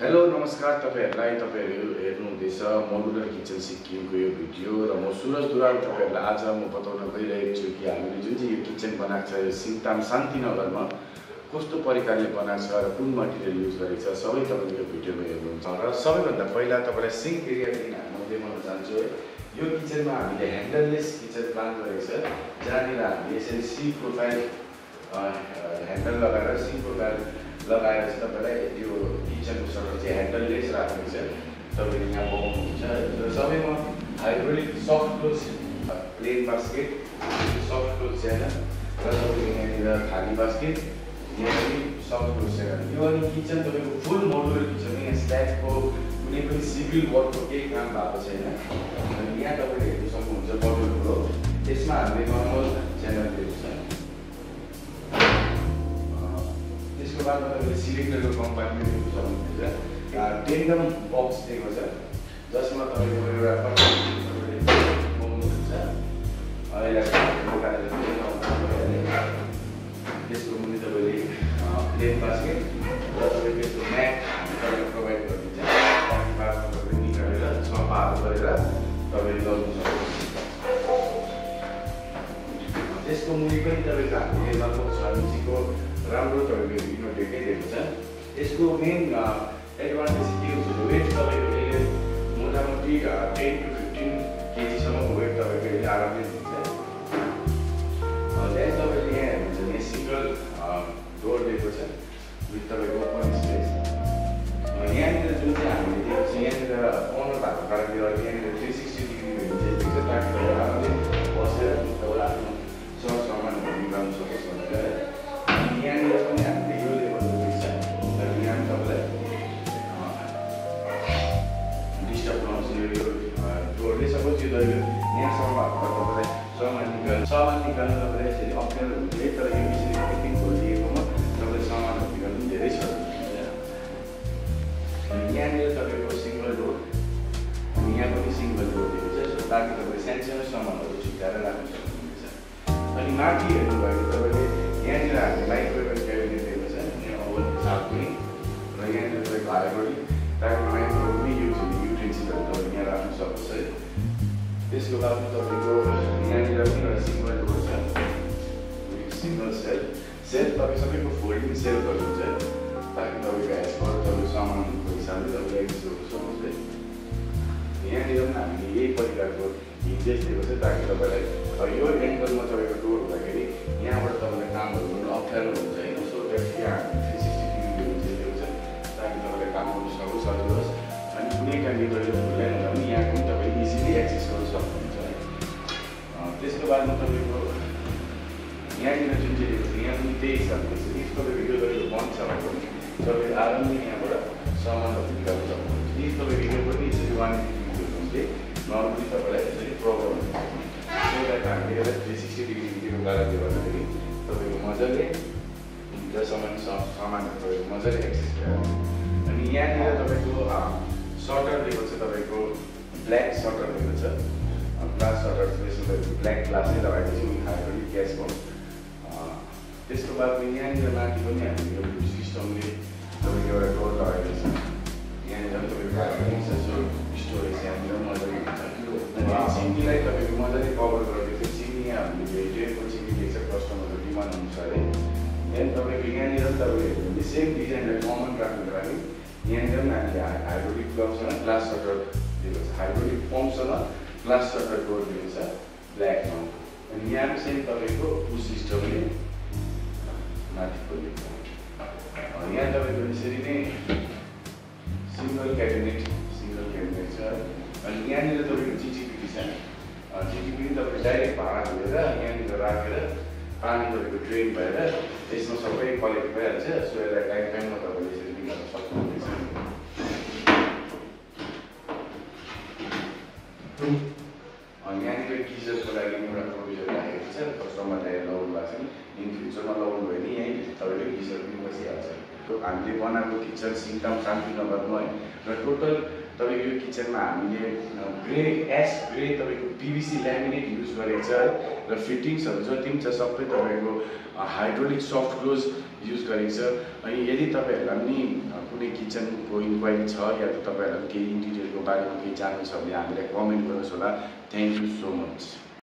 Hello नमस्कार तपाईहरु हेर्नुहुँदैछ modular kitchen सिक्किमको यो भिडियो र म सुरज दुराल तपाईहरुलाई आज म बताउन गइरहेको छु कि हामीले जुन चाहिँ यो किचन बनाएको छ यो सिङताम शान्तिनगरमा कस्तो प्रकारले बनाएको छ र कुन मटेरियल युज गरेको छ सबै तपाईले यो भिडियोमा हेर्नुहुन्छ र सबैभन्दा पहिला तपाईलाई सिङ्क एरिया दिन म देखाउन चाहन्छु है। यो किचनमा हामीले ह्यान्डललेस किचन प्लान गरेको छ जहाँनिर हामीले यसरी सी प्रोफाइल ह्यान्डल लगाएर सी प्रोफाइल लगाएर चाहिँ तपाईलाई यो किचनको सटर चाहिँ ह्यान्डललेस राखेको छ। तपाईले यहाँ पाउनुहुन्छ र सबैमा hydraulic soft close plain basket soft close छैन र तपाईले यहाँनिर खाली बास्केट यहाँ पनि सफ्ट क्लोज छैन। यो अनि किचन तपाईको फुल मोडुलर किचन यहाँ स्ल्याबको कुनै पनि सिभिल वर्कको केही काम भएको छैन। अनि यहाँ तपाईले हेर्न सक्नुहुन्छ बटलको त्यसमा हामीले नर्मल च्यानल दिएको छ। त्यसको बादमा तपाईले सिलिन्डरको कम्पार्टमेन्ट हेर्न सक्नुहुन्छ टेन्डम बक्स दिएको छ जसमा तपाईको एउटा तपाईँले पाउनुहुन्छ त्यसको मुनि तपाईले प्लेन बास्केट र तपाईको यस्तो म्याट तपाईले प्रोभाइड गर्नुहुन्छ ताकि बादमा तपाईले निकालेर सफाहरू गरेर तपाईले गर्नु सक्नुहुन्छ। त्यसको मुनि पनि तपाईको हामीले लगभग 6 इन्चीको राम्रो तपाईको इनो डेकै दिएको छ। यसको मेन एडभान्टेज के हुन्छ वेट तपाईको यसले मोटामोटी 10 to 15 केजीसम्मको वेट तपाईको यसले आरामले दिन्छ। त्यही तपाईले यहाँ हेर्नुहुन्छ यहाँ सिङ्गल डोर दिएको छ विथ तपाईको ओपन स्पेस। यहाँनिर जुन चाहिँ हामीले दिएको छ यहाँनिर कर्नर भएको कारणले गर्दा यहाँनिर 360 डिग्री हुन्छ ताकि तपाईले आरामले बसेर तपाईले आफ्नो सरसामानहरू निकाल्न सक्नुहोस् भनेर। यहाँनिर पनि हामीले यो लेभल दिएको छ तर यहाँ तपाईलाई डिस्टर्ब नहोस् यो डोरले सपोज यो यहाँसम्म तपाईलाई सामान निकाल्न तपाईलाई यसरी अप्ठ्यारो हुन्छ तर यो यसरी फिटिङ खोलिएकोमा तपाईले सामानहरू निकाल्नु धेरै सजिलो हुन्छ। यहाँनिर तपाईको सिङ्गल डोर यहाँ पनि सिङ्गल डोर दिएको छ ताकि तपाईले सानो सामानहरू छुट्याएर राख्न सक्नुहुन्छ। अनि माथि हेर्नुभयो तपाईले यहाँनिर हामीले माइक्रोवेभ क्याबिनेट दिएको छ यहाँ ओभनको साथ पनि र यहाँनिर तपाईँको हाइड्रोलिक ताकि माइक्रोवेभमै युटेन्सिलहरू तपाईँ यहाँ राख्न सक्नुहोस् है। त्यसको बादमा तपाईँको यहाँनिर पनि एउटा सिङ्गल डोर छ सिङ्गल सेल तपाईँ सबैको फोल्डिङ सेलहरू हुन्छ ताकि तपाईँको एजपर तपाईँको सामानको हिसाबले तपाईँले एक्सेस गर्नु सक्नुहोस् है। यहाँनिर पनि हामीले यही प्रकारको हिन्जेस दिएको छ ताकि तपाईँलाई यो एङ्गलमा तपाईँको डोर हुँदाखेरि यहाँबाट तपाईँलाई कामहरू गर्नु अप्ठ्यारो हुन्छ होइन। सो द्याट यहाँ 360 डिग्री दिएको छ ताकि तपाईँलाई काम गर्नु सक्नु सजिलो होस्। अनि कुनै टाइमले तपाईँले भुल्दैन हुँदा पनि यहाँ पनि तपाईँ इजिली एक्सेस गर्नु सक्नुहुन्छ है। त्यसको बादमा तपाईँको यहाँनिर जुन चाहिँ दिएको छ यहाँ पनि त्यही हिसाबले छ इफ तपाईँको यो तपाईँको बन्द छ भने पनि तपाईँले आरामले यहाँबाट सामानहरू निकाल्नु सक्नुहुन्छ। इफ तपाईँको यो पनि यसरी 180 डिग्री नर्मली तपाईँलाई यसरी प्रब्लम हुन्छ सो द्याट हामीले यसलाई 360 डिग्री दिएको कारणले गर्दाखेरि तपाईँको मजाले सामानहरू तपाईँको मजाले एक्सेस भइहाल्छ। अनि यहाँनिर तपाईँको सटर दिएको छ तपाईँको ब्ल्याक सटर दिएको छ ग्लास सटर त्यसमा तपाईँको ब्ल्याक ग्लासै लगाएको छ हाइड्रोलिक ग्यास बम। त्यसको बादमा यहाँनिर माथि पनि हामीले यो सिस्टमले तपाईँको एउटा डोर लगाएको छ यहाँनिर तपाईँको हाइड्रोलिक स्टोरेज यहाँनिर मजाले हुन्छ। चिनीलाई तपाईँको मजाले कभर गरिदिएको छ। चिनी हामीले भेटेको चिनी दिएको छ कस्टमरको डिमान्ड अनुसारै। देन तपाईँको यहाँनिर तपाईँले सेम डिजाइनलाई कमन राख्नुको लागि यहाँनिर पनि हामीले हाइड्रोलिक प्लगसँग ग्लास सटर दिएको छ हाइड्रोलिक पम्पसँग ग्लास सटर डोर दिएको छ ब्ल्याकमा। अनि यहाँ पनि सेम तपाईँको पुस सिस्टमले माथि खोलेको यहाँ तपाईँको यसरी नै सिङ्गल क्याबिनेट छ। अनि यहाँनिर तपाईँको चिटिपिटी छ चिटिपिटी तपाईँले डाइरेक्ट भाँडा धोएर यहाँनिर राखेर पानी तपाईँको ड्रेन भएर त्यसमा सबै कलेक्ट भइहाल्छ। सो यसलाई टाइममा तपाईँले यसरी निकाल्न सक्नुहुनेछ। अनि यहाँनिर गिजरको लागि एउटा प्रोभिजन राखेको छ कस्टमरलाई लगाउनु भएको छ इन फ्युचरमा लगाउनु भयो भने यहीँ तपाईँले गिजर पनि बसिहाल्छ। हामीले बनाएको किचन सिङताम शान्तिनगरमा र टोटल तपाईँको यो किचनमा हामीले ग्रे एस ग्रे तपाईँको पिभिसी ल्यामिनेट युज गरेको छ है र फिटिङ्सहरू जति पनि छ सबै तपाईँको हाइड्रोलिक सफ्ट क्लोज युज गरेको छ। अनि यदि तपाईँहरूलाई पनि कुनै किचनको इन्क्वायरी छ या त तपाईँहरूलाई केही इन्टिरियरको बारेमा केही जान्नु छ भने हामीलाई कमेन्ट गर्नुहोस् होला। Thank you so much.